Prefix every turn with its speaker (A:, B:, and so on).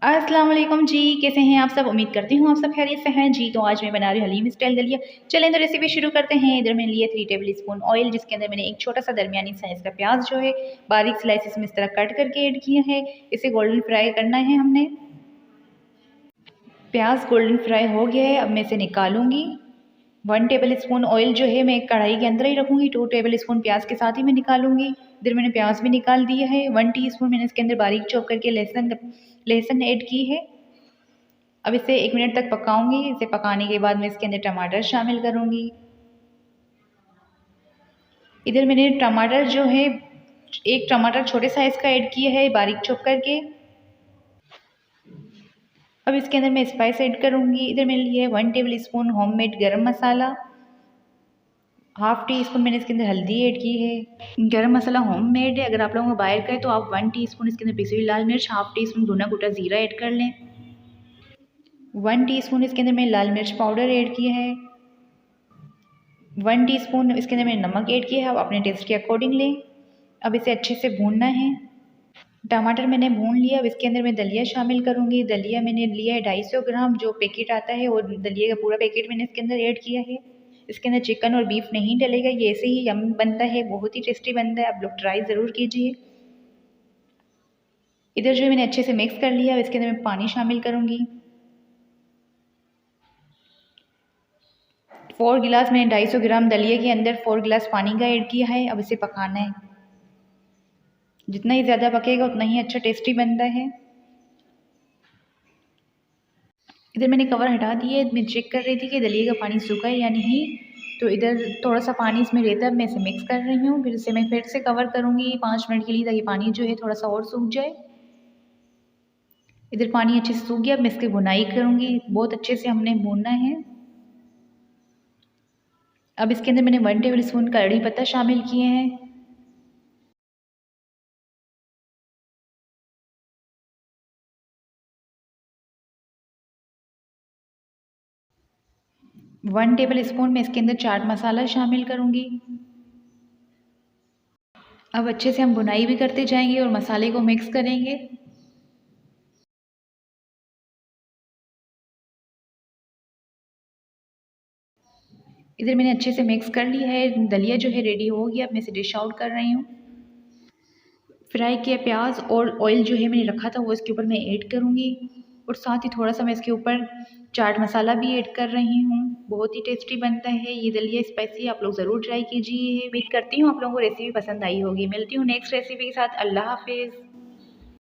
A: अस्सलाम वालेकुम जी, कैसे हैं आप सब? उम्मीद करती हूँ आप सब खैरियत से हैं जी। तो आज मैं बना रही हूँ हलीम स्टाइल दलिया। चलें तो रेसिपी शुरू करते हैं। इधर मैंने लिए 3 टेबल स्पून ऑयल, जिसके अंदर मैंने एक छोटा सा दरमियानी साइज़ का प्याज जो है बारीक स्लाइसिस में इस तरह कट करके ऐड किया है। इसे गोल्डन फ्राई करना है हमने। प्याज गोल्डन फ्राई हो गया है, अब मैं इसे निकालूंगी। 1 टेबल स्पून ऑयल जो है मैं एक कढ़ाई के अंदर ही रखूँगी। 2 टेबल स्पून प्याज के साथ ही मैं निकालूंगी। इधर मैंने प्याज भी निकाल दिया है। 1 टीस्पून मैंने इसके अंदर बारीक चॉप करके लहसुन ऐड की है। अब इसे 1 मिनट तक पकाऊंगी। इसे पकाने के बाद मैं इसके अंदर टमाटर शामिल करूंगी। इधर मैंने टमाटर जो है एक टमाटर छोटे साइज़ का ऐड किया है बारीक चॉप करके। अब इसके अंदर मैं स्पाइस ऐड करूंगी। इधर मैंने लिया है 1 टेबल स्पून होममेड गरम मसाला। हाफ टी स्पून मैंने इसके अंदर हल्दी ऐड की है। गरम मसाला होममेड है, अगर आप लोगों को बाहर का है तो आप 1 टीस्पून इसके अंदर पिसी हुई लाल मिर्च, हाफ टी स्पून भुना कुटा ज़ीरा ऐड कर लें। 1 टीस्पून इसके अंदर मैं लाल मिर्च पाउडर ऐड किया है। 1 टीस्पून इसके अंदर मैंने नमक ऐड किया है, आप अपने टेस्ट के अकॉर्डिंग लें। अब इसे अच्छे से भूनना है। टमाटर मैंने भून लिया। अब इसके अंदर मैं दलिया शामिल करूंगी। दलिया मैंने लिया है 250 ग्राम, जो पैकेट आता है और दलिया का पूरा पैकेट मैंने इसके अंदर ऐड किया है। इसके अंदर चिकन और बीफ नहीं डलेगा, ये ऐसे ही यम बनता है, बहुत ही टेस्टी बनता है, आप लोग ट्राई ज़रूर कीजिए। इधर जो मैंने अच्छे से मिक्स कर लिया, अब इसके अंदर मैं पानी शामिल करूंगी। 4 गिलास मैंने 250 ग्राम दलिया के अंदर 4 गिलास पानी का ऐड किया है। अब इसे पकाना है। जितना ही ज़्यादा पकेगा उतना ही अच्छा टेस्टी बनता है। इधर मैंने कवर हटा दिया है। मैं चेक कर रही थी कि दलिया का पानी सूखा है या नहीं, तो इधर थोड़ा सा पानी इसमें रहता है। मैं इसे मिक्स कर रही हूँ। फिर इसे मैं फिर से कवर करूँगी 5 मिनट के लिए, ताकि पानी जो है थोड़ा सा और सूख जाए। इधर पानी अच्छे से सूख गया। अब मैं इसकी भुनाई करूँगी। बहुत अच्छे से हमने भूनना है। अब इसके अंदर मैंने 1 टेबल स्पून कड़ी पत्ता शामिल किए हैं। वन टेबल स्पून में इसके अंदर चाट मसाला शामिल करूँगी। अब अच्छे से हम भुनाई भी करते जाएंगे और मसाले को मिक्स करेंगे। इधर मैंने अच्छे से मिक्स कर लिया है। दलिया जो है रेडी हो गया। अब मैं इसे डिश आउट कर रही हूँ। फ्राई किया प्याज और ऑयल जो है मैंने रखा था वो इसके ऊपर मैं ऐड करूँगी, और साथ ही थोड़ा सा मैं इसके ऊपर चाट मसाला भी ऐड कर रही हूँ। बहुत ही टेस्टी बनता है ये दलिया स्पाइसी, आप लोग ज़रूर ट्राई कीजिए। उम्मीद करती हूँ आप लोगों को रेसिपी पसंद आई होगी। मिलती हूँ नेक्स्ट रेसिपी के साथ। अल्लाह हाफिज़।